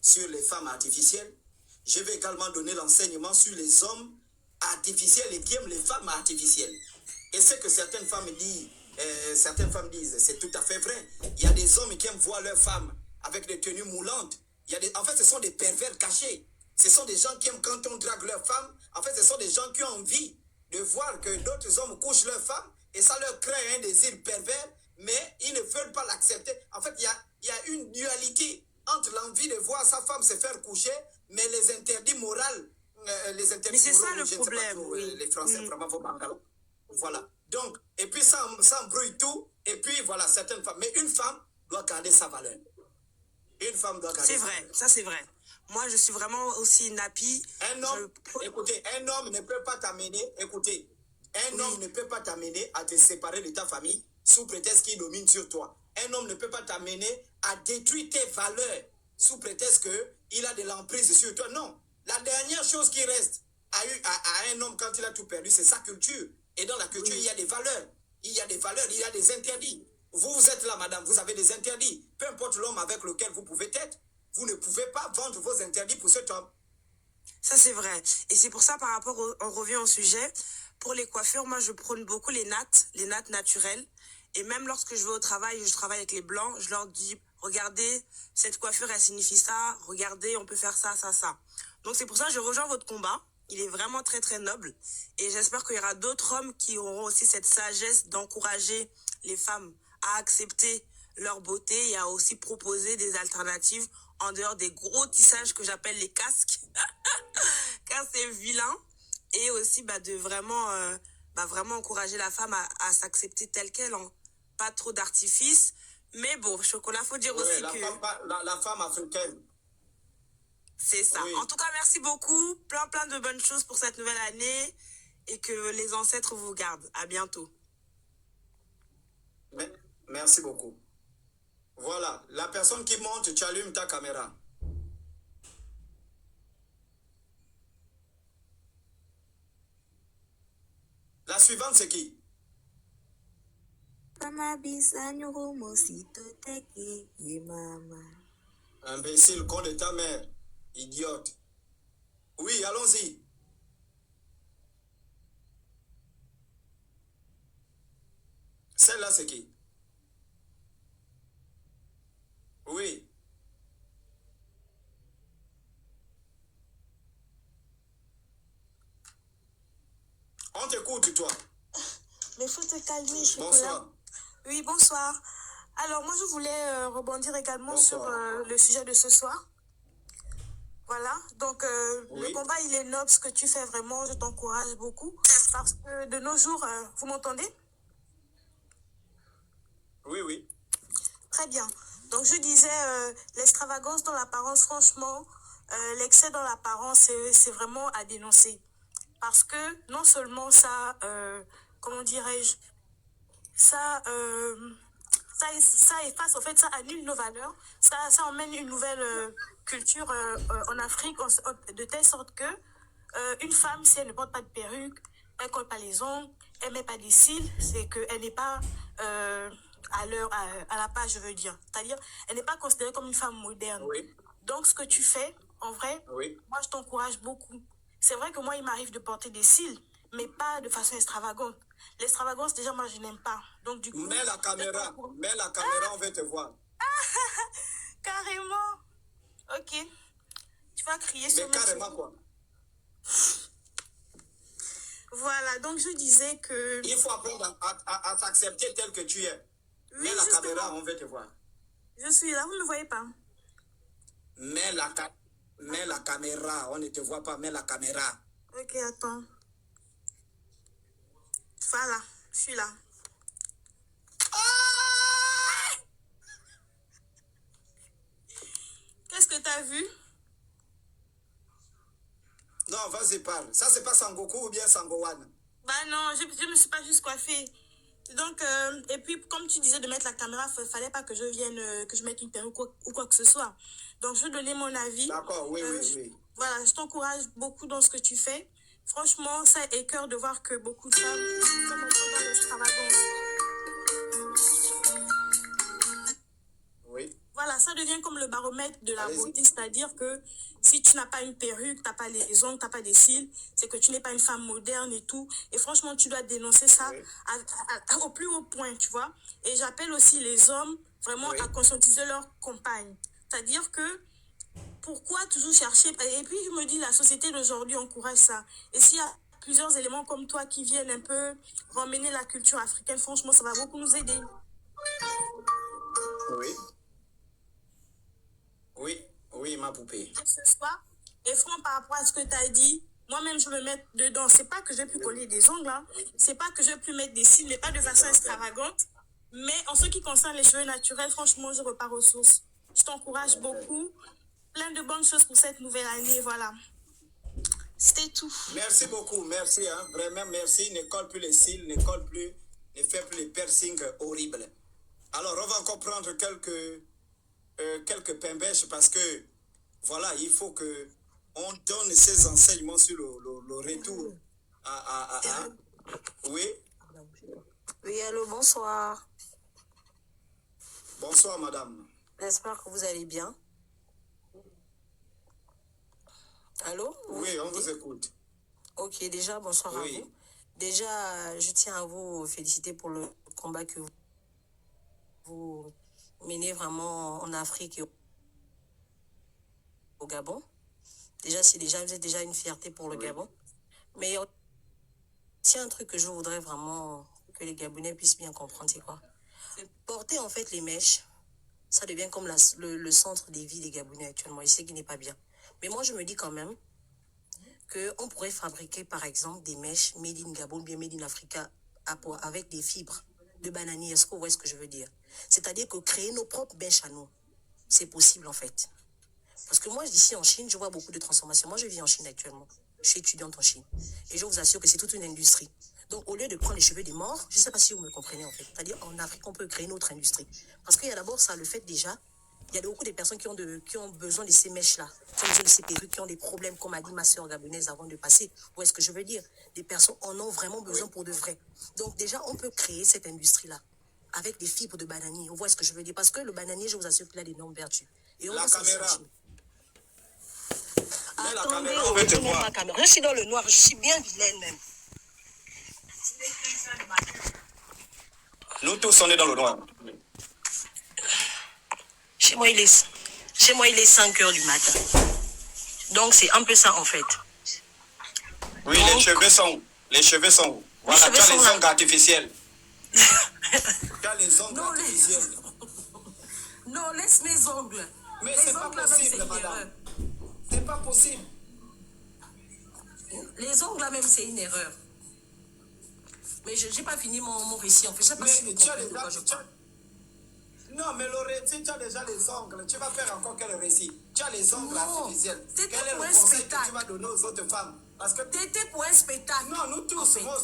sur les femmes artificielles. Je vais également donner l'enseignement sur les hommes artificiels et qui aiment les femmes artificielles. Et ce que certaines femmes disent, c'est tout à fait vrai. Il y a des hommes qui aiment voir leurs femmes avec des tenues moulantes. En fait, ce sont des pervers cachés. Ce sont des gens qui aiment quand on drague leurs femmes. En fait, ce sont des gens qui ont envie de voir que d'autres hommes couchent leurs femmes et ça leur crée un désir pervers, mais ils ne veulent pas l'accepter. En fait, il y a une dualité entre l'envie de voir sa femme se faire coucher, mais les interdits moraux, les interdits mais c'est moraux, ça le problème. trop, oui. les Français, vraiment, faut pas. Voilà. Donc, et puis ça embrouille tout, et puis voilà, certaines femmes. Mais une femme doit garder sa valeur. Une femme doit garder sa valeur. C'est vrai, ça c'est vrai. Moi, je suis vraiment aussi une happy. Écoutez, un homme ne peut pas t'amener, homme ne peut pas t'amener à te séparer de ta famille sous prétexte qu'il domine sur toi. Un homme ne peut pas t'amener à détruire tes valeurs sous prétexte qu'il a de l'emprise sur toi. Non. La dernière chose qui reste à un homme quand il a tout perdu, c'est sa culture. Et dans la culture, il y a des valeurs. Il y a des valeurs, il y a des interdits. Vous êtes là, madame, vous avez des interdits. Peu importe l'homme avec lequel vous pouvez être, vous ne pouvez pas vendre vos interdits pour cet homme. Ça, c'est vrai. Et c'est pour ça, par rapport on revient au sujet, pour les coiffures, moi, je prône beaucoup les nattes naturelles. Et même lorsque je vais au travail, je travaille avec les blancs, je leur dis, regardez, cette coiffure, elle signifie ça. Regardez, on peut faire ça, ça, ça. Donc, c'est pour ça que je rejoins votre combat. Il est vraiment très, très noble. Et j'espère qu'il y aura d'autres hommes qui auront aussi cette sagesse d'encourager les femmes à accepter leur beauté et à aussi proposer des alternatives en dehors des gros tissages que j'appelle les casques. Car c'est vilain. Et aussi de vraiment encourager la femme à s'accepter telle qu'elle. Hein. Pas trop d'artifice. Mais bon, Chocolat, faut dire aussi que... La femme africaine. C'est ça. Oui. En tout cas, merci beaucoup. Plein de bonnes choses pour cette nouvelle année. Et que les ancêtres vous gardent. À bientôt. Merci beaucoup. Voilà. La personne qui monte, tu allumes ta caméra. La suivante, c'est qui? Imbécile, con de ta mère. Idiote. Oui, allons-y. Celle-là, c'est qui? Oui. On t'écoute, toi. Mais faut te calmer, Chocolat. Bonsoir. Oui, bonsoir. Alors, moi, je voulais rebondir également sur le sujet de ce soir. Voilà. Donc, le combat, il est noble. Ce que tu fais, vraiment, je t'encourage beaucoup. Parce que de nos jours, vous m'entendez? Oui. Très bien. Donc, je disais, l'extravagance dans l'apparence, franchement, l'excès dans l'apparence, c'est vraiment à dénoncer. Parce que non seulement ça, comment dirais-je, ça efface, en fait, ça annule nos valeurs, ça emmène une nouvelle culture en Afrique, de telle sorte que une femme, si elle ne porte pas de perruque, elle ne colle pas les ongles, elle ne met pas des cils, c'est qu'elle n'est pas à la page, je veux dire. C'est-à-dire, elle n'est pas considérée comme une femme moderne. Oui. Donc, ce que tu fais, en vrai, moi, je t'encourage beaucoup. C'est vrai que moi, il m'arrive de porter des cils, mais pas de façon extravagante. L'extravagance, déjà, moi, je n'aime pas. Donc, du coup... Mets la caméra, on veut te voir. Carrément. Ok. Tu vas crier sur mais carrément, quoi. Voilà, donc je disais que... Il faut apprendre à t'accepter tel que tu es. Oui, mets la caméra, on veut te voir. Je suis là, vous ne me voyez pas. Mets la caméra, on ne te voit pas, mets la caméra. Ok, attends. Voilà, je suis là. Qu'est-ce que tu as vu? Non, vas-y, parle. Ça, c'est pas Sangoku ou bien Sangowan? Bah non, je ne me suis pas juste coiffée. Donc, et puis, comme tu disais de mettre la caméra, il ne fallait pas que je vienne, que je mette une perruque ou quoi que ce soit. Donc, je vais donner mon avis. D'accord, oui. Voilà, je t'encourage beaucoup dans ce que tu fais. Franchement, ça écoeure de voir que beaucoup de femmes sont dans l'extravagance. Oui. Voilà. Voilà, ça devient comme le baromètre de la Allez-y. beauté, c'est-à-dire que si tu n'as pas une perruque, tu n'as pas les ongles, tu n'as pas des cils, c'est que tu n'es pas une femme moderne et tout. Et franchement, tu dois dénoncer ça Oui. au plus haut point, tu vois. Et j'appelle aussi les hommes vraiment Oui. à conscientiser leurs compagnes. C'est-à-dire que pourquoi toujours chercher? Et puis je me dis, la société d'aujourd'hui encourage ça. Et s'il y a plusieurs éléments comme toi qui viennent un peu ramener la culture africaine, franchement, ça va beaucoup nous aider. Oui. Oui, oui, ma poupée. Ce soir. Et franchement, par rapport à ce que tu as dit, moi-même, je me mets dedans. C'est pas que je vais plus coller des ongles, hein. C'est pas que je vais plus mettre des cils, mais pas de façon extravagante. Mais en ce qui concerne les cheveux naturels, franchement, je repars aux sources. Je t'encourage beaucoup. Plein de bonnes choses pour cette nouvelle année, voilà. C'était tout. Merci beaucoup, merci, hein. Vraiment merci. Ne colle plus les cils, ne colle plus, ne fait plus les piercings horribles. Alors, on va encore prendre quelques pimbèches parce que, voilà, il faut que on donne ces enseignements sur le retour Oui. Oui, allô, bonsoir. Bonsoir, madame. J'espère que vous allez bien. Allô? Oui, on vous écoute. Ok, déjà, bonsoir Oui. à vous. Déjà, je tiens à vous féliciter pour le combat que vous menez vraiment en Afrique et au Gabon. Déjà, vous êtes déjà une fierté pour le Oui. Gabon. Mais c'est un truc que je voudrais vraiment que les Gabonais puissent bien comprendre, c'est quoi? Porter en fait les mèches, ça devient comme le centre des vies des Gabonais actuellement, et c'est qui n'est pas bien. Mais moi, je me dis quand même qu'on pourrait fabriquer, par exemple, des mèches made in Gabon, bien made in Africa, avec des fibres de bananier. Est-ce que vous voyez ce que je veux dire? C'est-à-dire que créer nos propres mèches à nous, c'est possible en fait. Parce que moi, ici en Chine, je vois beaucoup de transformations. Moi, je vis en Chine actuellement. Je suis étudiante en Chine. Et je vous assure que c'est toute une industrie. Donc, au lieu de prendre les cheveux des morts, je ne sais pas si vous me comprenez en fait. C'est-à-dire, en Afrique, on peut créer notre industrie. Parce qu'il y a d'abord ça, le fait déjà, il y a beaucoup de personnes qui ont besoin de ces mèches-là, qui ont besoin de ces perruques, qui ont des problèmes, comme a dit ma soeur gabonaise avant de passer. Où est-ce que je veux dire? Des personnes en ont vraiment besoin pour de vrai. Donc, déjà, on peut créer cette industrie-là avec des fibres de bananier. Vous voyez ce que je veux dire? Parce que le bananier, je vous assure qu'il a d'énormes vertus. Et on La voit ça aussi en caméra. Chine. Mets la Attendez, caméra, on veut te voir. ma caméra. Je suis dans le noir, je suis bien vilaine même. Nous tous, on est dans le noir. Chez moi, il est 5 heures du matin. Donc, c'est un peu ça, en fait. Oui, Donc, les cheveux sont où? Les cheveux sont où? Voilà, cheveux tu as sont les là. ongles artificiels. Tu as les ongles Non, artificiels. Non, laisse mes ongles. Mais Les c'est pas ongles, là, même, possible, c'est une madame. erreur. C'est pas possible. Les ongles, là, même, c'est une erreur. Mais je n'ai pas fini mon récit, en fait. Je ne sais pas si vous Mais tu as comprenez de quoi je déjà... parle. Non, mais le récit, tu as déjà les ongles. Tu vas faire encore quel récit? Tu as les ongles Non, artificiels. c'était Quel est pour le un conseil que spectacle. tu vas donner aux autres femmes? Parce que... T'étais pour un spectacle. Non, nous en tous, fait. moi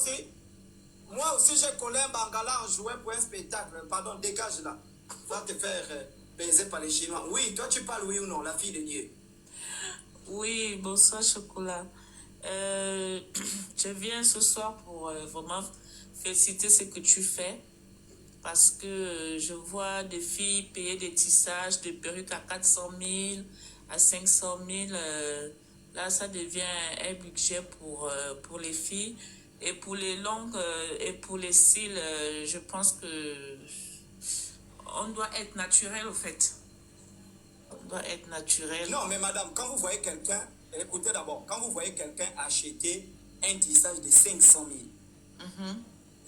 aussi, j'ai collé un bangala en jouant pour un spectacle. Pardon, dégage là. Va te faire baiser par les Chinois. Oui, toi, tu parles oui ou non, la fille de Dieu. Oui, bonsoir Chocolat. Je viens ce soir pour vraiment féliciter ce que tu fais parce que je vois des filles payer des tissages, des perruques à 400 000, à 500 000. Là, ça devient un budget pour les filles. Et pour les longues et pour les cils, je pense que on doit être naturel au fait. On doit être naturel. Non, mais madame, quand vous voyez quelqu'un, écoutez d'abord, quand vous voyez quelqu'un acheter un tissage de 500 000,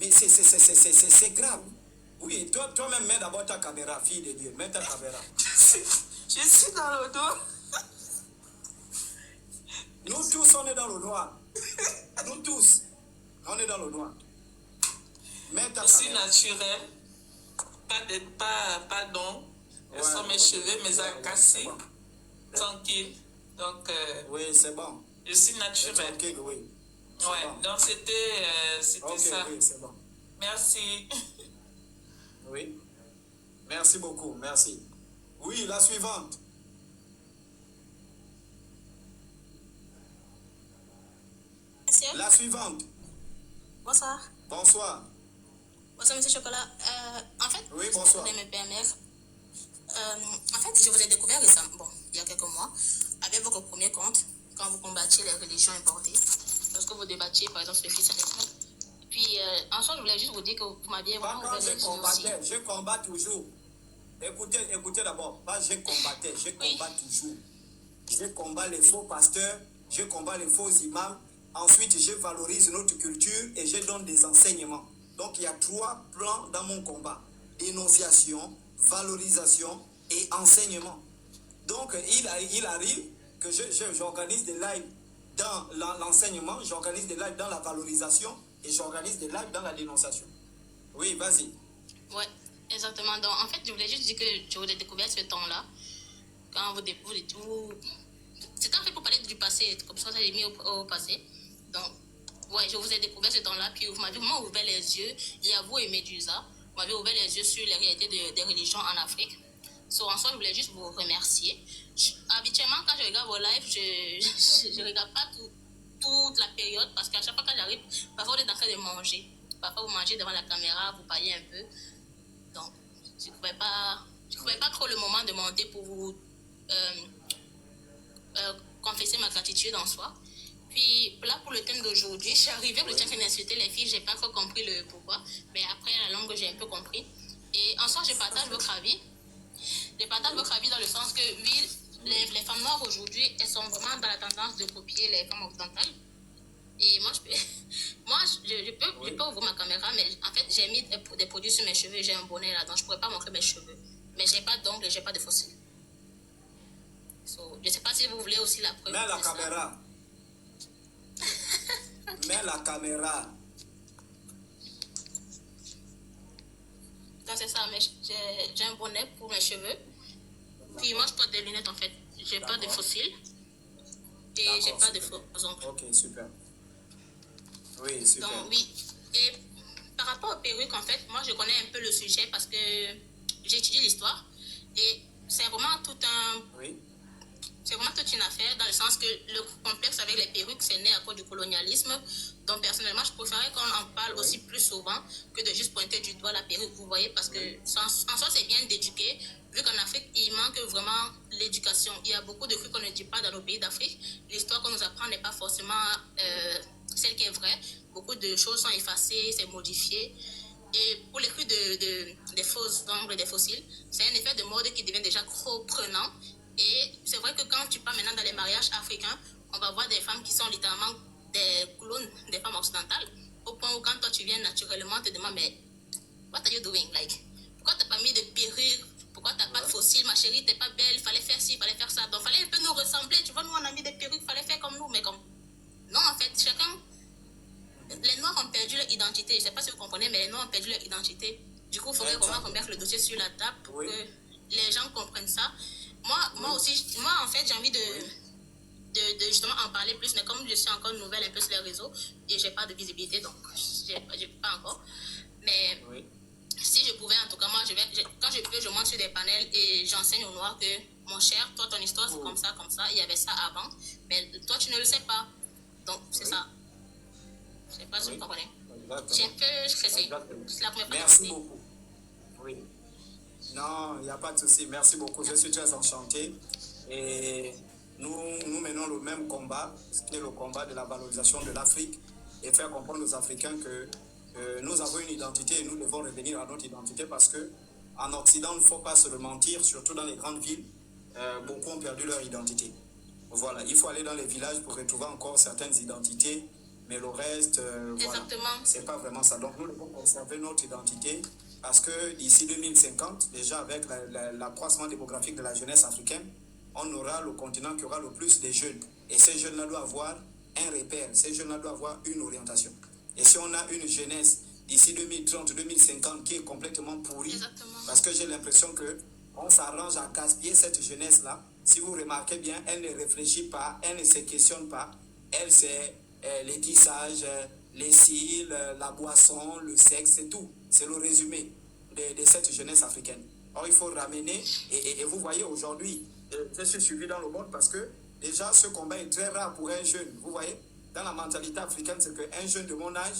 mais c'est grave. Oui, toi-même, mets d'abord ta caméra, fille de Dieu, mets ta caméra. Je suis dans le dos. Nous tous, on est dans le noir. Nous tous, on est dans le noir. Mets ta Je suis caméra. naturelle. Pas d'ongles. Ce sont mes cheveux, mes acacés. c'est bon. Tranquille. Donc, Oui, c'est bon. je suis C'est naturelle. tranquille, oui. C'est Ouais, bon. donc c'était Ok, ça. oui, c'est bon. Merci. Oui. Merci beaucoup, merci. Oui, la suivante. Monsieur, La suivante. bonsoir. Bonsoir. Bonsoir, monsieur Chocolat. En fait, Oui, je bonsoir. voudrais me permettre. En fait, je vous ai découvert récemment, bon, il y a quelques mois, avec votre premier compte, quand vous combattiez les religions importées, lorsque vous débattiez, par exemple, sur le fils à. Puis, en soi, je voulais juste vous dire que vous m'aviez vraiment ouvert les yeux aussi. Je combats toujours. Écoutez d'abord, pas je combattais, je combats toujours. Je combats les faux pasteurs, je combats les faux imams. Ensuite, je valorise notre culture et je donne des enseignements. Donc, il y a 3 plans dans mon combat. Dénonciation, valorisation et enseignement. Donc, il arrive que j'organise des lives dans l'enseignement, j'organise des lives dans la valorisation et j'organise des lives dans la dénonciation. Oui, vas-y. Ouais, exactement. Donc, en fait, je voulais juste dire que je vous ai découvert ce temps-là. Quand vous c'était en fait pour parler du passé, comme ça, j'ai mis au passé. Donc, ouais, je vous ai découvert ce temps-là, puis vous m'avez vraiment ouvert les yeux. Il y a vous et Medusa, vous m'avez ouvert les yeux sur les réalités des religions en Afrique. En soi, je voulais juste vous remercier. Habituellement, quand je regarde vos lives, je regarde pas toute la période, parce qu'à chaque fois que j'arrive, parfois vous êtes en train de manger. Parfois vous mangez devant la caméra, vous parlez un peu. Donc, je ne trouvais pas trop le moment de monter pour vous confesser ma gratitude en soi. Puis là, pour le thème d'aujourd'hui, je suis arrivée, le thème d'insulter les filles, j'ai pas trop compris le pourquoi, mais après la langue, j'ai un peu compris. Et en soi, je partage votre avis. Je partage votre avis dans le sens que, oui, les femmes noires aujourd'hui, elles sont vraiment dans la tendance de copier les femmes occidentales. Et moi, je peux ouvrir ma caméra, mais en fait, j'ai mis des produits sur mes cheveux, j'ai un bonnet là, donc je ne pourrais pas montrer mes cheveux. Mais je n'ai pas d'ongles, je n'ai pas de fossiles. Je ne sais pas si vous voulez aussi la preuve. Mets la caméra. Mets la caméra. Donc c'est ça, mais j'ai un bonnet pour mes cheveux. Puis moi, je porte des lunettes en fait. Je n'ai pas de fossiles. Et je n'ai pas de faux ongles. Ok, super. Oui, super. Donc oui. Et par rapport aux perruques, en fait, moi je connais un peu le sujet parce que j'ai étudié l'histoire. Et c'est vraiment toute une affaire dans le sens que le complexe avec les perruques, c'est né à cause du colonialisme. Donc personnellement, je préférerais qu'on en parle aussi plus souvent que de juste pointer du doigt la perruque, vous voyez, parce que en soi, c'est bien d'éduquer. Vu qu'en Afrique, il manque vraiment l'éducation. Il y a beaucoup de trucs qu'on ne dit pas dans nos pays d'Afrique. L'histoire qu'on nous apprend n'est pas forcément celle qui est vraie. Beaucoup de choses sont effacées, c'est modifié. Et pour les crues des fausses ongles, des fossiles, c'est un effet de mode qui devient déjà trop prenant. Et c'est vrai que quand tu pars maintenant dans les mariages africains, on va voir des femmes qui sont littéralement des clones des femmes occidentales. Au point où quand toi tu viens naturellement, on te demande, mais what are you doing? Like, pourquoi t'as pas mis de perruque? Pourquoi t'as pas de fossiles? Ma chérie, t'es pas belle, il fallait faire ci, il fallait faire ça. Donc, il fallait un peu nous ressembler. Tu vois, nous, on a mis des perruques, il fallait faire comme nous. Mais comme, non, en fait, les Noirs ont perdu leur identité. Je ne sais pas si vous comprenez, mais les Noirs ont perdu leur identité. Du coup, il faudrait vraiment remettre le dossier sur la table pour que les gens comprennent ça. Moi aussi, en fait, j'ai envie de justement en parler plus, mais comme je suis encore nouvelle un peu sur les réseaux et j'ai pas de visibilité, donc j'ai pas encore. Mais si je pouvais, en tout cas, moi, quand je peux, je monte sur des panels et j'enseigne aux Noirs que, mon cher, toi, ton histoire, c'est comme ça, il y avait ça avant, mais toi, tu ne le sais pas. Donc, c'est ça. Je sais pas si vous comprenez. J'ai un peu stressé. C'est la première fois. Merci beaucoup. Oui. Non, il n'y a pas de souci. Merci beaucoup. Je suis très enchanté. Et nous menons le même combat, qui est le combat de la valorisation de l'Afrique et faire comprendre aux Africains que nous avons une identité et nous devons revenir à notre identité parce que en Occident, il ne faut pas se le mentir, surtout dans les grandes villes, beaucoup ont perdu leur identité. Voilà, il faut aller dans les villages pour retrouver encore certaines identités, mais le reste, voilà, c'est pas vraiment ça. Donc nous devons conserver notre identité parce que d'ici 2050, déjà avec l'accroissement démographique de la jeunesse africaine, on aura le continent qui aura le plus de jeunes. Et ces jeunes-là doivent avoir un repère, ces jeunes-là doivent avoir une orientation. Et si on a une jeunesse d'ici 2030, 2050 qui est complètement pourrie, parce que j'ai l'impression qu'on s'arrange à gaspiller cette jeunesse-là. Si vous remarquez bien, elle ne réfléchit pas, elle ne se questionne pas. Elle, c'est les tissages, les cils, la boisson, le sexe, c'est tout. C'est le résumé de cette jeunesse africaine. Or, il faut ramener, et vous voyez aujourd'hui, je suis suivi dans le monde parce que déjà, ce combat est très rare pour un jeune. Vous voyez, dans la mentalité africaine, c'est qu'un jeune de mon âge,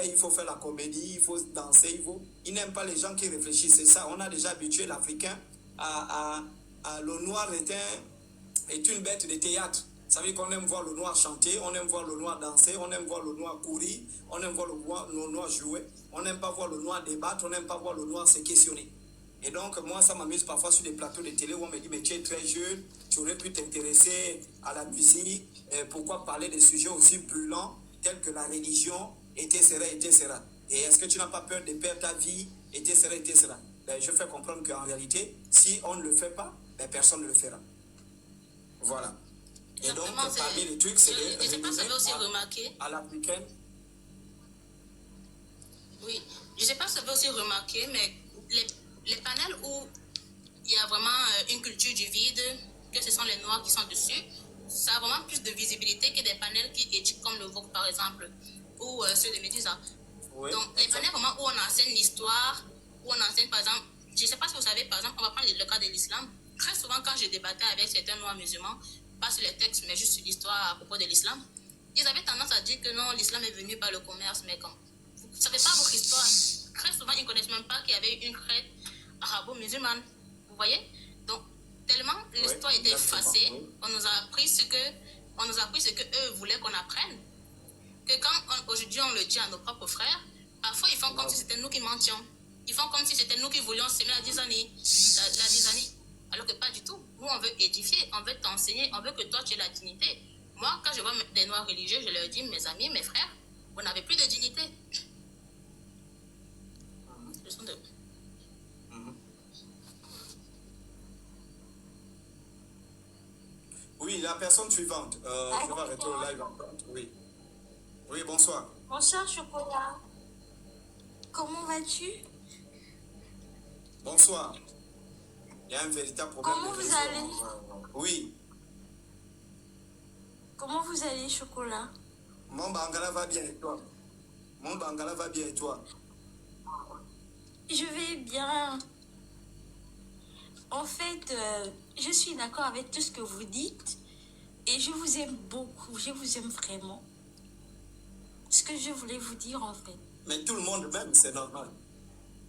il faut faire la comédie, il faut danser, il n'aime pas les gens qui réfléchissent. C'est ça, on a déjà habitué l'Africain le noir est une bête de théâtre. Ça veut dire qu'on aime voir le noir chanter, on aime voir le noir danser, on aime voir le noir courir, on aime voir le noir jouer, on n'aime pas voir le noir débattre, on n'aime pas voir le noir se questionner. Et donc, moi, ça m'amuse parfois sur des plateaux de télé où on me dit, mais tu es très jeune, tu aurais pu t'intéresser à la musique, pourquoi parler de sujets aussi brûlants tels que la religion, etc., etc. Et est-ce que tu n'as pas peur de perdre ta vie, etc., etc. Ben, je fais comprendre qu'en réalité, si on ne le fait pas, ben, personne ne le fera. Voilà. Et donc, parmi les trucs, c'est je ne sais pas si vous avez aussi remarqué. À l'africaine. Oui, je ne sais pas si vous avez aussi remarqué, mais les panels où il y a vraiment une culture du vide, que ce sont les noirs qui sont dessus, ça a vraiment plus de visibilité que des panels qui éduquent comme le vôtre, par exemple, ou ceux de Médusa. Oui, donc, les panels vraiment où on enseigne l'histoire, où on enseigne, par exemple, je ne sais pas si vous savez, par exemple, on va prendre le cas de l'islam. Très souvent, quand je débattais avec certains noirs musulmans, pas sur les textes, mais juste sur l'histoire à propos de l'islam, ils avaient tendance à dire que non, l'islam est venu par le commerce, mais comme vous ne savez pas votre histoire, très souvent, ils ne connaissent même pas qu'il y avait une crête arabo-musulmane. Vous voyez? Donc, tellement l'histoire était effacée, on nous a appris ce que eux voulaient qu'on apprenne, que quand aujourd'hui on le dit à nos propres frères, parfois ils font comme si c'était nous qui mentions. Ils font comme si c'était nous qui voulions semer la disanie. Alors que pas du tout. Nous, on veut édifier, on veut t'enseigner, on veut que toi, tu aies la dignité. Moi, quand je vois des noirs religieux, je leur dis, mes amis, mes frères, vous n'avez plus de dignité. Oui, la personne suivante. Je vais arrêter le live. Oui. Oui, bonsoir. Bonsoir, Chocolat. Comment vas-tu? Bonsoir. Il y a un véritable problème. Comment vous allez? Oui. Comment vous allez, Chocolat? Mon Bangala va bien et toi? Mon Bangala va bien et toi? Je vais bien. En fait, je suis d'accord avec tout ce que vous dites et je vous aime beaucoup, je vous aime vraiment. Ce que je voulais vous dire, en fait. Mais tout le monde m'aime, c'est normal.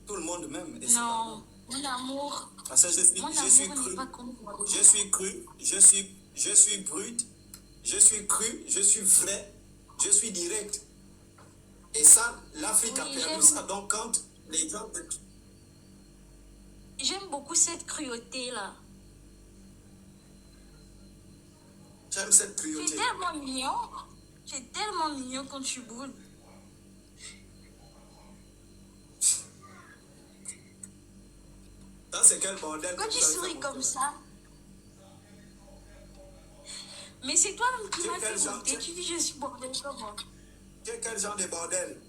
Tout le monde m'aime. Non, mon amour. Parce que je suis cru. Je suis cru, je suis brut, je suis cru, je suis vrai, je suis direct. Et ça, l'Afrique a perdu ça. Donc quand les gens... J'aime beaucoup cette cruauté-là. J'aime cette cruauté. Tu es tellement mignon. Tu es tellement mignon quand tu boules. Ça, c'est quel bordel. Quand tu souris comme ça. Mais c'est toi-même qui m'as fait monter. Tu dis je suis bordel comment? Quel genre de bordel?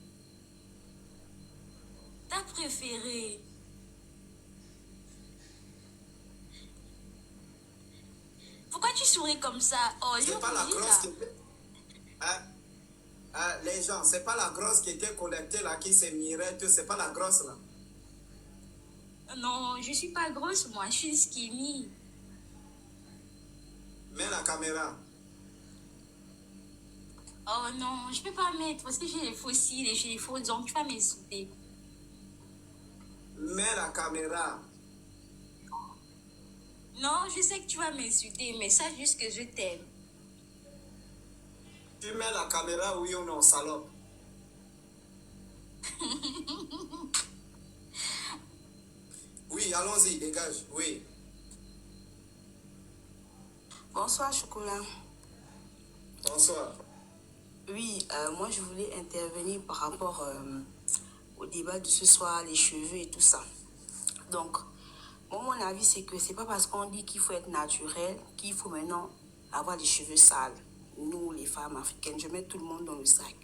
Ta préférée. Pourquoi tu souris comme ça? Oh, c'est pas la grosse qui était... les gens, c'est pas la grosse qui était connectée là, qui s'est mirée, c'est pas la grosse là. Non, je suis pas grosse, moi, je suis skinny. Mets la caméra. Oh non, je peux pas mettre parce que j'ai les fossiles et j'ai les faux ongles, tu vas m'insulter. Mets la caméra. Non, je sais que tu vas m'insulter, mais sache juste que je t'aime. Tu mets la caméra, oui ou non, salope? Oui, allons-y, dégage, oui. Bonsoir, Chocolat. Bonsoir. Oui, moi je voulais intervenir par rapport au débat de ce soir, les cheveux et tout ça. Donc, moi, mon avis, c'est que c'est pas parce qu'on dit qu'il faut être naturel qu'il faut maintenant avoir des cheveux sales. Nous, les femmes africaines, je mets tout le monde dans le sac.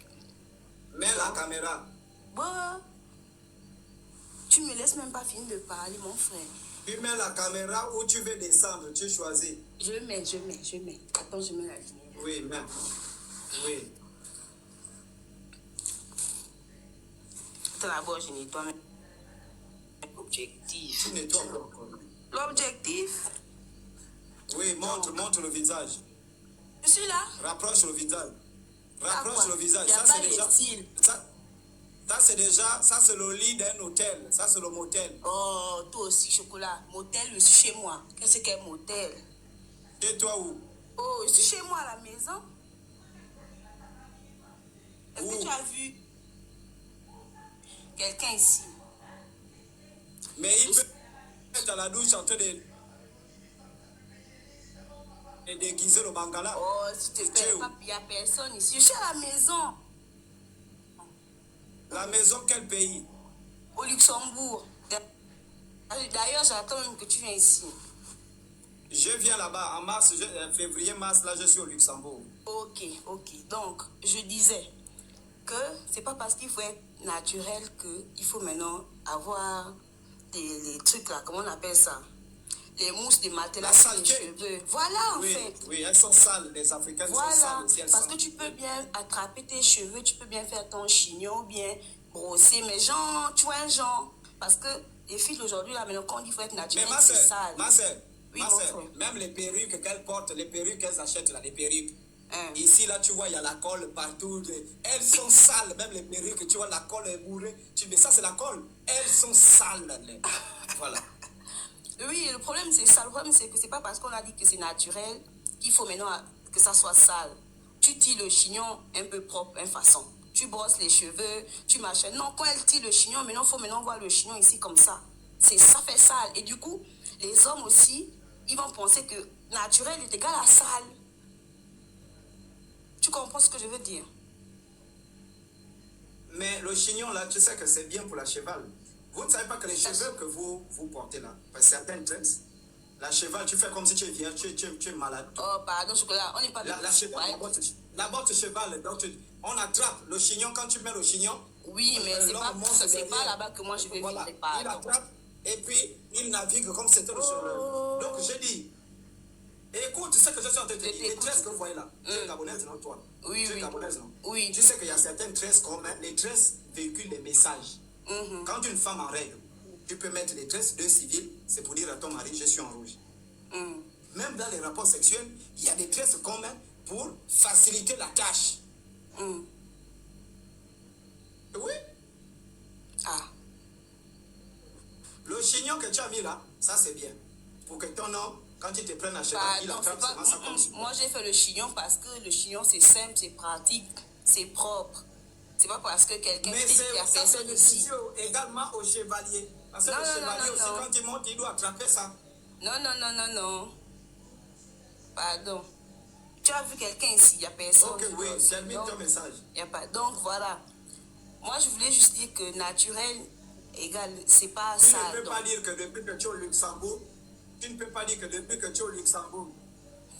Mets la caméra. Bon, tu me laisses même pas finir de parler, mon frère. Tu mets la caméra où tu veux descendre, tu choisis. Je mets. Attends, je mets la lumière. Oui, mets. Oui. Attends, d'abord, je nettoie même. Objectif. Tu nettoies encore. L'objectif? Oui, montre le visage. Je suis là. Rapproche le visage. Rapproche le visage. Il n'y a Ça, pas c'est de déjà... style. Ça, c'est déjà, ça, c'est le lit d'un hôtel. Ça, c'est le motel. Oh, toi aussi, chocolat. Motel, je suis chez moi. Qu'est-ce qu'un motel? Chez toi où? Oh, je suis chez moi à la maison. Est-ce que tu as vu quelqu'un ici? Mais il peut être à la douche en train de déguiser le bangala. Oh, s'il te plaît, il n'y a personne ici. Je suis à la maison. La maison, quel pays? Au Luxembourg. D'ailleurs, j'attends même que tu viennes ici. Je viens là-bas en mars, février, mars, là je suis au Luxembourg. Ok, ok. Donc, je disais que c'est pas parce qu'il faut être naturel qu'il faut maintenant avoir les trucs là, comment on appelle ça? Les mousses, des matelas sur les cheveux. Voilà, en oui, fait. Oui, elles sont sales, les Africaines voilà, sont sales aussi. parce que tu peux bien attraper tes cheveux, tu peux bien faire ton chignon, bien brosser, mais genre, tu vois un genre, parce que les filles d'aujourd'hui, là, maintenant, quand il faut être naturel, c'est sale. Ma soeur, oui, même les perruques qu'elles portent, les perruques qu'elles achètent là, les perruques. Ici, là, tu vois, il y a la colle partout. Elles sont sales, même les perruques, tu vois, la colle est bourrée. Mais ça, c'est la colle. Elles sont sales. Voilà. Oui, le problème, c'est ça. Le problème, c'est que c'est pas parce qu'on a dit que c'est naturel qu'il faut maintenant que ça soit sale. Tu tires le chignon un peu propre, une façon. Tu brosses les cheveux, tu machines. Non, quand elle tire le chignon, maintenant, il faut maintenant voir le chignon ici comme ça. Ça fait sale. Et du coup, les hommes aussi, ils vont penser que naturel est égal à sale. Tu comprends ce que je veux dire? Mais le chignon, là, tu sais que c'est bien pour la cheval. Vous ne savez pas que les cheveux que vous portez là, certaines tresses, la cheval, tu fais comme si tu es vierge, tu es malade. Oh, pardon, chocolat, on n'est pas... La botte cheval, donc on attrape le chignon, quand tu mets le chignon... Oui, mais c'est pas là-bas que moi je vais voilà, vivre. Il attrape et puis il navigue comme c'était le cheveu. Donc j'ai dit, écoute ce que je suis en train de te dire, les tresses que vous voyez là, tu es gabonaise, non toi? Oui, tu es oui. gabonaise, non? Oui. Tu sais qu'il y a certaines tresses comme les tresses véhiculent des messages. Quand une femme en règle, tu peux mettre les tresses de civil, c'est pour dire à ton mari, je suis en rouge. Même dans les rapports sexuels, il y a des tresses communs pour faciliter la tâche. Oui. Ah. Le chignon que tu as mis là, ça c'est bien. Pour que ton homme, quand il te prenne à cheval, il attrape seulement ça comme ça. Moi j'ai fait le chignon parce que le chignon c'est simple, c'est pratique, c'est propre. C'est pas parce que quelqu'un qui a fait ça ici. Également au chevalier. Parce que le chevalier aussi, quand il monte, il doit attraper ça. Non. Pardon. Tu as vu quelqu'un ici, il n'y a personne. Ok, oui, termine ton message. Il n'y a pas. Donc voilà. Moi je voulais juste dire que naturel égale, c'est pas ça. Tu ne peux pas dire que depuis que tu es au Luxembourg, tu ne peux pas dire que depuis que tu es au Luxembourg,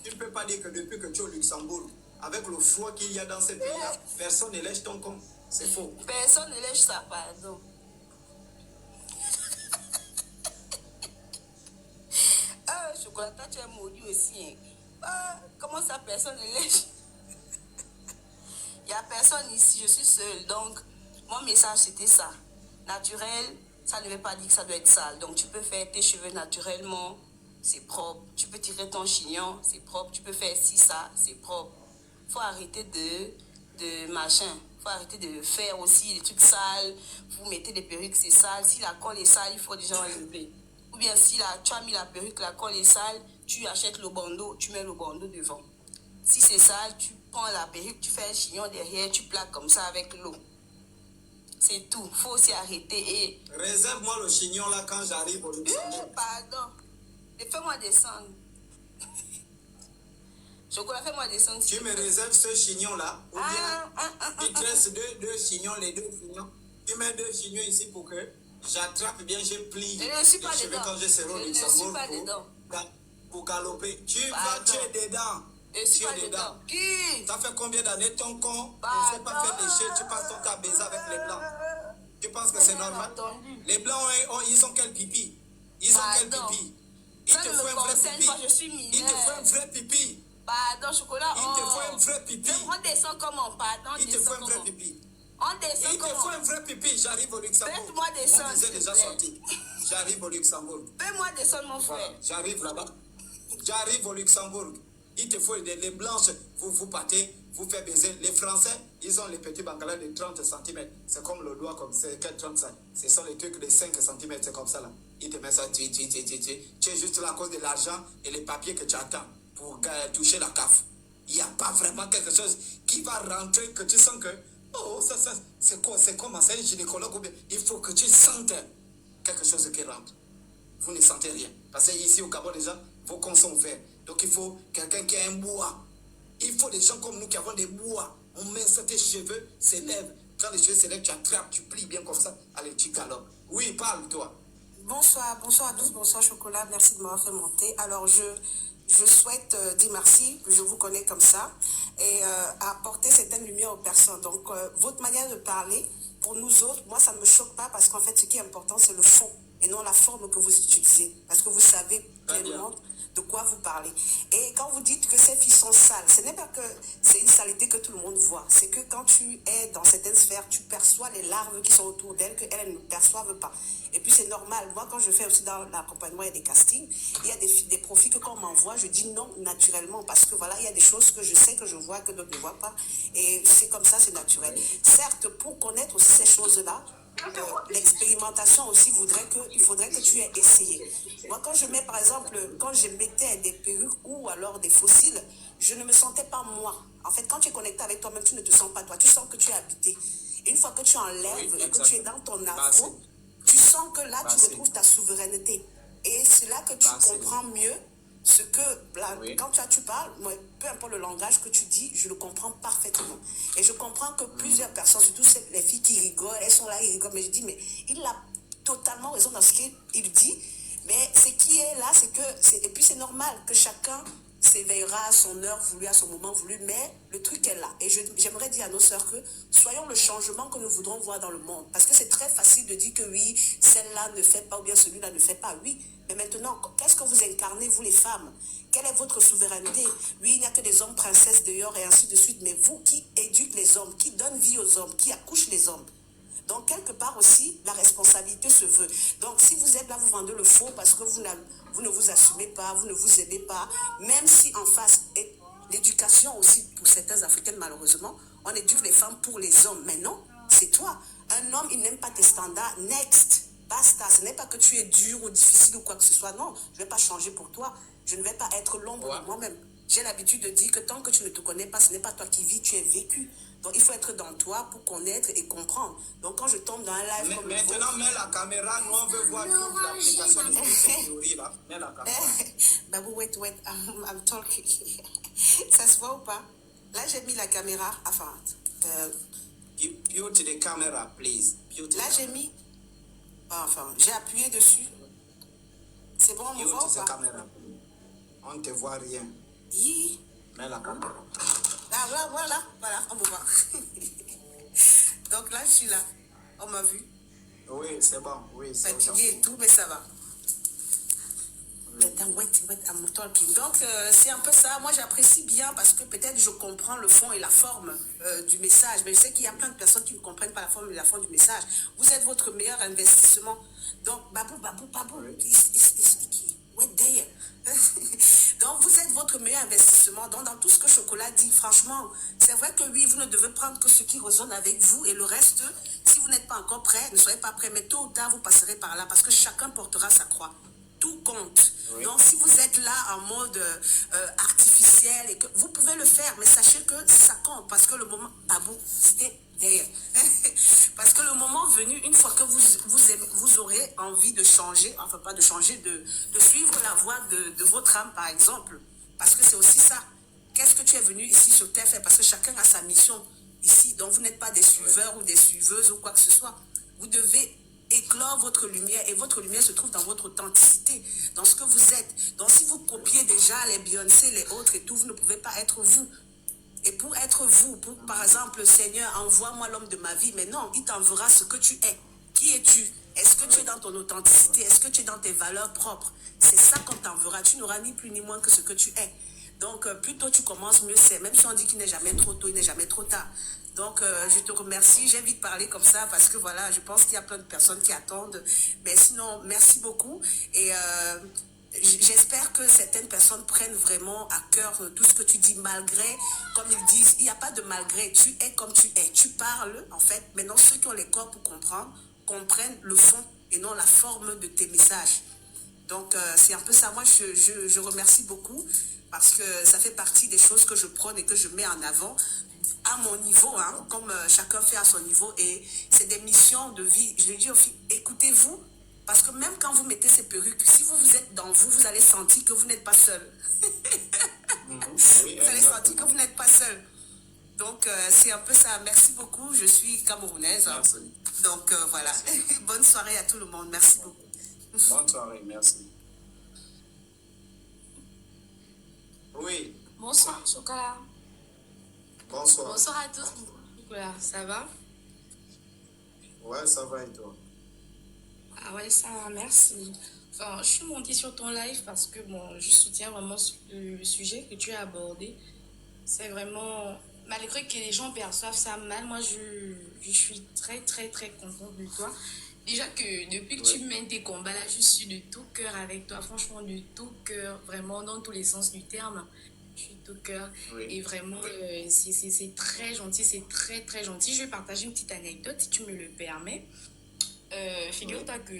tu ne peux pas dire que depuis que tu es au Luxembourg, avec le froid qu'il y a dans ces pays-là, personne ne lèche ton compte. C'est faux. Personne ne lèche ça, pardon. Chocolat, tu es maudit aussi. Comment ça, personne ne lèche? Il n'y a personne ici, je suis seule. Donc, mon message, c'était ça. Naturel, ça ne veut pas dire que ça doit être sale. Donc, tu peux faire tes cheveux naturellement, c'est propre. Tu peux tirer ton chignon, c'est propre. Tu peux faire ci, ça, c'est propre. Il faut arrêter de machin. Il faut arrêter de faire aussi des trucs sales. Vous mettez des perruques, c'est sale. Si la colle est sale, il faut déjà enlever. Ou bien si tu as mis la perruque, la colle est sale, tu achètes le bandeau, tu mets le bandeau devant. Si c'est sale, tu prends la perruque, tu fais un chignon derrière, tu plaques comme ça avec l'eau. C'est tout. Il faut aussi arrêter et... Réserve-moi le chignon là quand j'arrive au Luxembourg. Pardon. Fais-moi descendre. Chocolat, fais-moi descendre. Tu me réserves ce chignon là, ou bien il te reste deux chignons, les deux chignons. Tu mets deux chignons ici pour que j'attrape bien, je plie. Je ne suis pas dedans. Quand je serai au Luxembourg pour galoper. Tu es dedans. Je suis pas dedans. Qui? Ça fait combien d'années ton con ne fait pas faire lécher, tu passes ton temps à baiser avec les blancs. Tu penses que c'est normal? Les blancs, ils ont quel pipi? Ils ont quel pipi? Il te faut un vrai pipi. Il te faut un vrai pipi. Pardon, chocolat. Il te faut un vrai pipi. On descend comment? Pardon, il te faut un vrai pipi. On descend il comment? Il te faut un vrai pipi. J'arrive au Luxembourg. Faites-moi descendre. Vous êtes déjà sorti. J'arrive au Luxembourg. Fais-moi descendre, mon frère. J'arrive là-bas. J'arrive au Luxembourg. Il te faut les blanches, vous partez, vous faites baiser. Les Français, ils ont les petits bangalas de 30 cm. C'est comme le doigt, comme c'est 30 cm. Ce sont les trucs de 5 cm, c'est comme ça là. Ils te mettent ça, tu es juste là à cause de l'argent et les papiers que tu attends pour toucher la CAF. Il n'y a pas vraiment quelque chose qui va rentrer que tu sens que, oh, ça c'est quoi, c'est comment, c'est un gynécologue ou bien, il faut que tu sentes quelque chose qui rentre. Vous ne sentez rien. Parce que ici au Gabon, déjà, vos cons sont verts. Donc il faut quelqu'un qui a un bois. Il faut des gens comme nous qui avons des bois. On met ça, tes cheveux s'élèvent. Quand les cheveux s'élèvent, tu attrapes, tu plies bien comme ça. Allez, tu galopes. Oui, parle, toi. Bonsoir à tous, bonsoir Chocolat, merci de m'avoir fait monter. Alors je souhaite dire merci, je vous connais comme ça, et apporter certaines lumières aux personnes. Donc votre manière de parler, pour nous autres, moi ça ne me choque pas parce qu'en fait ce qui est important c'est le fond et non la forme que vous utilisez. Parce que vous savez pleinement de quoi vous parlez. Et quand vous dites que ces filles sont sales, ce n'est pas que c'est une saleté que tout le monde voit. C'est que quand tu es dans certaines sphères, tu perçois les larves qui sont autour d'elles qu'elles ne perçoivent pas. Et puis c'est normal. Moi, quand je fais aussi dans l'accompagnement et des castings, il y a des profils que quand on m'envoie, je dis non naturellement. Parce que voilà, il y a des choses que je sais que je vois, que d'autres ne voient pas. Et c'est comme ça, c'est naturel. Certes, pour connaître aussi ces choses-là, l'expérimentation aussi il faudrait que tu aies essayé. Moi, quand je mets, par exemple, quand je mettais des perruques ou alors des fossiles, je ne me sentais pas moi. En fait, quand tu es connecté avec toi-même, tu ne te sens pas toi. Tu sens que tu es habité. Et une fois que tu enlèves et que tu es dans ton afro, tu sens que là, tu retrouves ta souveraineté. Et c'est là que tu comprends mieux ce que, là, quand tu parles, moi, peu importe le langage que tu dis, je le comprends parfaitement. Et je comprends que plusieurs personnes, surtout les filles qui rigolent, elles sont là, ils rigolent, mais je dis, mais il a totalement raison dans ce qu'il dit. Mais ce qui est là, c'est que, et puis c'est normal que chacun s'éveillera à son heure voulue, à son moment voulu, mais le truc est là. Et j'aimerais dire à nos sœurs que soyons le changement que nous voudrons voir dans le monde. Parce que c'est très facile de dire que oui, celle-là ne fait pas ou bien celui-là ne fait pas. Oui, mais maintenant, qu'est-ce que vous incarnez, vous les femmes? Quelle est votre souveraineté? Oui, il n'y a que des hommes princesses dehors et ainsi de suite, mais vous qui éduquez les hommes, qui donnent vie aux hommes, qui accouchent les hommes. Donc, quelque part aussi, la responsabilité se veut. Donc, si vous êtes là, vous vendez le faux parce que vous ne vous assumez pas, vous ne vous aimez pas, même si en face, et l'éducation aussi, pour certaines Africaines, malheureusement, on éduque les femmes pour les hommes. Mais non, c'est toi. Un homme, il n'aime pas tes standards. Next. Basta. Ce n'est pas que tu es dur ou difficile ou quoi que ce soit. Non, je ne vais pas changer pour toi. Je ne vais pas être l'ombre de moi-même. J'ai l'habitude de dire que tant que tu ne te connais pas, ce n'est pas toi qui vis, tu es vécu. Donc, il faut être dans toi pour connaître et comprendre. Donc, quand je tombe dans un live comme maintenant, mets la caméra, nous on veut voir toute l'application de cette théorie là. Mets la caméra. Babou, wait, I'm talking. Ça se voit ou pas? Là, j'ai mis la caméra. Enfin, mute the camera, please. Là, j'ai mis. Enfin, j'ai appuyé dessus. C'est bon, on me voit ou pas? Caméra. On ne te voit rien. Oui. Mets la caméra. Ah, voilà, on me voit. Donc là, je suis là. On m'a vu. Oui, c'est bon. Oui, c'est fatigué et tout, mais ça va. Wait, I'm talking. Donc, c'est un peu ça. Moi, j'apprécie bien parce que peut-être je comprends le fond et la forme du message. Mais je sais qu'il y a plein de personnes qui ne comprennent pas la forme et la forme du message. Vous êtes votre meilleur investissement. Donc, Babou. Wait there. Donc, vous êtes votre meilleur investissement. Donc, dans tout ce que Chocolat dit, franchement, c'est vrai que oui, vous ne devez prendre que ce qui résonne avec vous et le reste, si vous n'êtes pas encore prêt, ne soyez pas prêt, mais tôt ou tard, vous passerez par là parce que chacun portera sa croix. Tout compte. Oui. Donc, si vous êtes là en mode artificiel, et que vous pouvez le faire, mais sachez que ça compte parce que le moment, Babou, c'était derrière. Parce que le moment venu, une fois que vous aurez envie de changer, enfin pas de changer, de suivre la voie de votre âme, par exemple, parce que c'est aussi ça. Qu'est-ce que tu es venu ici sur Terre faire? Parce que chacun a sa mission ici. Donc, vous n'êtes pas des suiveurs ou des suiveuses ou quoi que ce soit. Vous devez éclore votre lumière et votre lumière se trouve dans votre authenticité, dans ce que vous êtes. Donc si vous copiez déjà les Beyoncé, les autres et tout, vous ne pouvez pas être vous. Et pour être vous, pour par exemple, Seigneur, envoie-moi l'homme de ma vie, mais non, il t'enverra ce que tu es. Qui es-tu? Est-ce que tu es dans ton authenticité? Est-ce que tu es dans tes valeurs propres? C'est ça qu'on t'enverra. Tu n'auras ni plus ni moins que ce que tu es. Donc plus tôt tu commences, mieux c'est. Même si on dit qu'il n'est jamais trop tôt, il n'est jamais trop tard. Donc, je te remercie. J'ai envie de parler comme ça parce que voilà, je pense qu'il y a plein de personnes qui attendent. Mais sinon, merci beaucoup. Et j'espère que certaines personnes prennent vraiment à cœur tout ce que tu dis, malgré, comme ils disent, il n'y a pas de malgré, tu es comme tu es, tu parles, en fait. Maintenant, ceux qui ont les corps pour comprendre, comprennent le fond et non la forme de tes messages. Donc, c'est un peu ça. Moi, je remercie beaucoup parce que ça fait partie des choses que je prône et que je mets en avant à mon niveau, hein, comme chacun fait à son niveau. Et c'est des missions de vie. Je lui dis aux filles, écoutez-vous, parce que même quand vous mettez ces perruques, si vous êtes dans vous, vous allez sentir que vous n'êtes pas seul. Vous allez sentir que vous n'êtes pas seul. Donc, c'est un peu ça. Merci beaucoup. Je suis camerounaise. Merci. Donc, voilà. Bonne soirée à tout le monde. Merci beaucoup. Bonne soirée, merci. Oui, Bonsoir, Chocolat. bonsoir. Bonsoir à tous. Chocolat, ça va? Ouais, ça va et toi? Ah ouais, ça va, merci. Enfin, je suis montée sur ton live parce que bon, je soutiens vraiment le sujet que tu as abordé. C'est vraiment, malgré que les gens perçoivent ça mal, moi je suis très très très contente de toi. Déjà que depuis que tu mènes tes combats là, je suis de tout cœur avec toi, franchement de tout cœur, vraiment dans tous les sens du terme. Je suis de tout cœur et vraiment c'est très gentil, c'est très très gentil. Je vais partager une petite anecdote si tu me le permets. Figure-toi que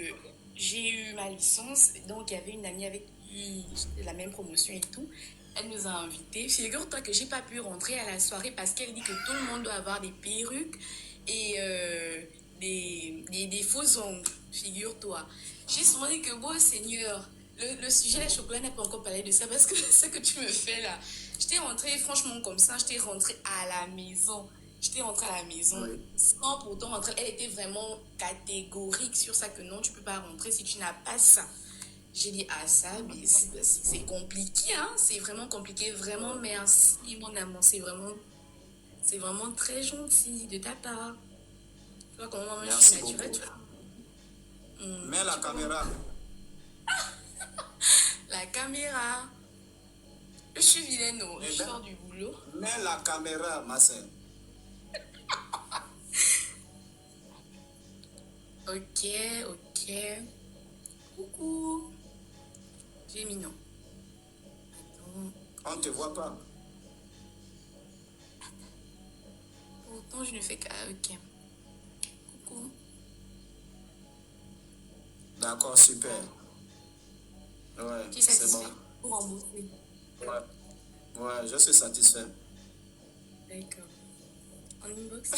j'ai eu ma licence, donc il y avait une amie avec qui j'étais la même promotion et tout. Elle nous a invités. Figure-toi que j'ai pas pu rentrer à la soirée parce qu'elle dit que tout le monde doit avoir des perruques et des faux ongles. Figure-toi. J'ai souvent dit que bon Seigneur, le sujet la chocolat n'a pas encore parlé de ça parce que ce que tu me fais là, j'étais rentrée franchement comme ça, j'étais rentrée à la maison. J'étais rentrée à la maison sans pourtant rentrer. Elle était vraiment catégorique sur ça que non, tu peux pas rentrer si tu n'as pas ça. J'ai dit, ah ça, mais c'est compliqué, hein? C'est vraiment compliqué. Vraiment, merci, mon amour. C'est vraiment très gentil de ta part. Tu vois comment moi, je suis naturelle, tu vois. Mets la caméra. La caméra. Je suis vilaine, oh. Je sors du boulot. Mets la caméra, ma soeur. Ok. Coucou. J'ai mignon. On ne te voit pas. Pourtant, je ne fais qu'à... Ok. Coucou. D'accord, super. Ouais, Tu es c'est bon. satisfait pour rembourser? Ouais, je suis satisfait. D'accord. En inbox?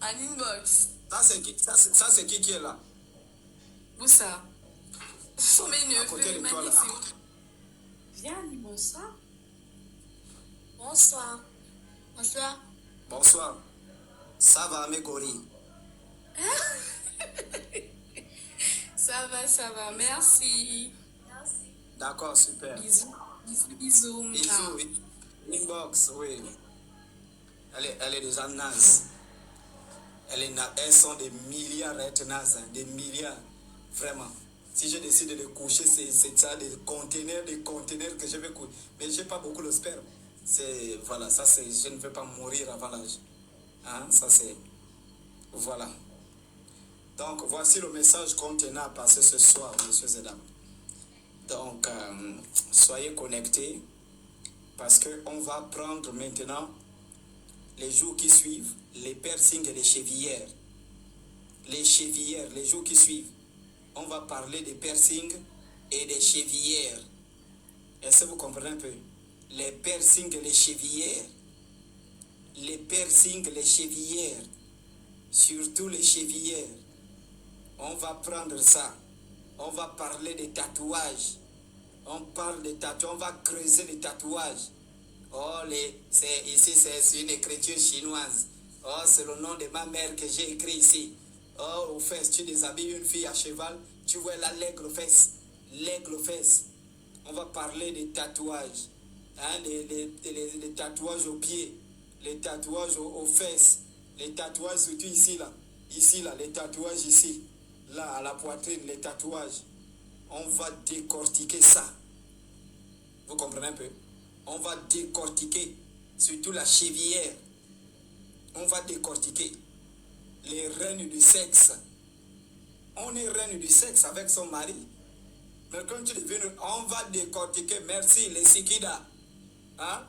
En inbox. Ça, c'est qui est là? Où ça? Ce sont mes À côté neveux. de toi, là. Viens, dis bonsoir. Bonsoir. Bonsoir. Bonsoir. Ça va, mes gorilles? Ça va. Merci. D'accord, super. Bisous. Bisous. Inbox, oui. Elle est déjà naze. Elles sont des milliards d'êtres nazes, hein, des milliards. Vraiment. Si je décide de coucher, c'est ça, des conteneurs que je vais coucher. Mais je n'ai pas beaucoup de sperme. Voilà, ça c'est, je ne veux pas mourir avant l'âge. Hein, ça c'est, voilà. Donc, voici le message qu'on tenait à passer ce soir, messieurs et dames. Donc, soyez connectés parce qu'on va prendre maintenant les jours qui suivent, les piercings et les chevillères. Les chevillères, les jours qui suivent, on va parler des piercings et des chevillères. Est-ce que vous comprenez un peu? Les piercings et les chevillères. Les piercings et les chevillères. Surtout les chevillères. On va prendre ça. On va parler des tatouages. On parle des tatouages. On va creuser les tatouages. Oh, ici, c'est une écriture chinoise. Oh, c'est le nom de ma mère que j'ai écrit ici. Oh, aux fesses, tu déshabilles une fille à cheval, tu vois là l'aigle aux fesses. L'aigle aux fesses. On va parler des tatouages. Hein, les tatouages aux pieds, les tatouages aux fesses, les tatouages surtout ici, là, les tatouages ici, là, à la poitrine, les tatouages. On va décortiquer ça. Vous comprenez un peu? On va décortiquer, surtout la chevillère. On va décortiquer les règnes du sexe. On est reine du sexe avec son mari. Mais quand tu deviens, on va décortiquer, merci, les Sikida. Hein?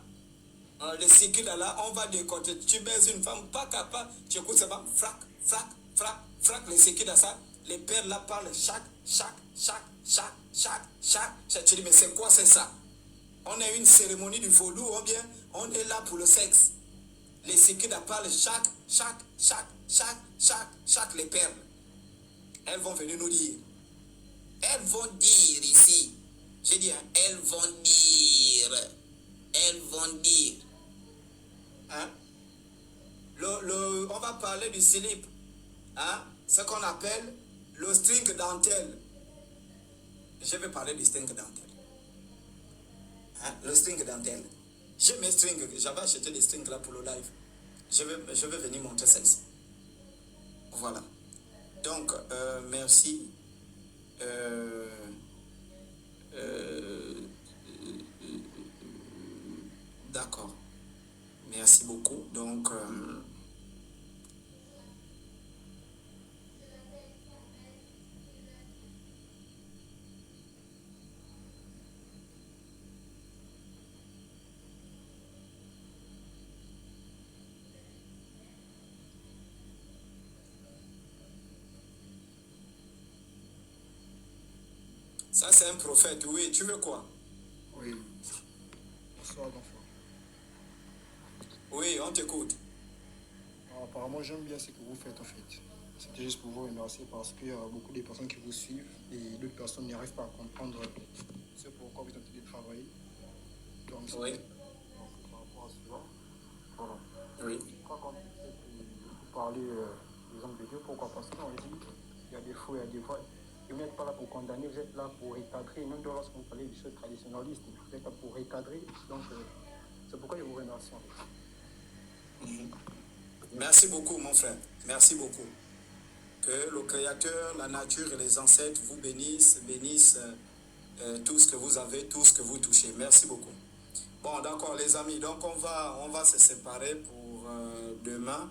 Les Sikida là, on va décortiquer. Tu baises une femme, pas capable, tu écoutes ça, frac, frac, frac, frac, les Sikida ça. Les pères là parlent chaque. Tu dis, mais c'est quoi, c'est ça? On a une cérémonie du vaudou, ou bien on est là pour le sexe. Les Sikida parlent chaque, les perles. Elles vont venir nous dire. Elles vont dire ici. J'ai dit, hein, elles vont dire. Hein? On va parler du slip. Hein? Ce qu'on appelle le string dentelle. Je vais parler du string dentelle. Hein? Le string dentelle. J'ai mes strings. J'avais acheté des strings là pour le live. Je vais venir montrer ça ici. Voilà. Donc, merci. D'accord. Merci beaucoup. Donc, ça, c'est un prophète. Oui, tu veux quoi? Oui. Bonsoir, d'enfant. Oui, on t'écoute. Apparemment, j'aime bien ce que vous faites, en fait. C'était juste pour vous remercier parce qu'il y a beaucoup de personnes qui vous suivent et d'autres personnes n'arrivent pas à comprendre ce pourquoi vous êtes en train de travailler. Donc, oui. Donc, par rapport à cela, voilà. Oui. Quand vous parlez des hommes de Dieu, pourquoi? Parce qu'on dit qu'il y a des faux et il y a des vrais. Et vous n'êtes pas là pour condamner, vous êtes là pour recadrer. Même lorsque vous parlez du seul traditionnaliste, vous êtes là pour recadrer. Donc, c'est pourquoi je vous remercie. Merci beaucoup, mon frère. Merci beaucoup. Que le Créateur, la nature et les ancêtres vous bénissent tout ce que vous avez, tout ce que vous touchez. Merci beaucoup. Bon, d'accord, les amis. Donc, on va se séparer pour demain.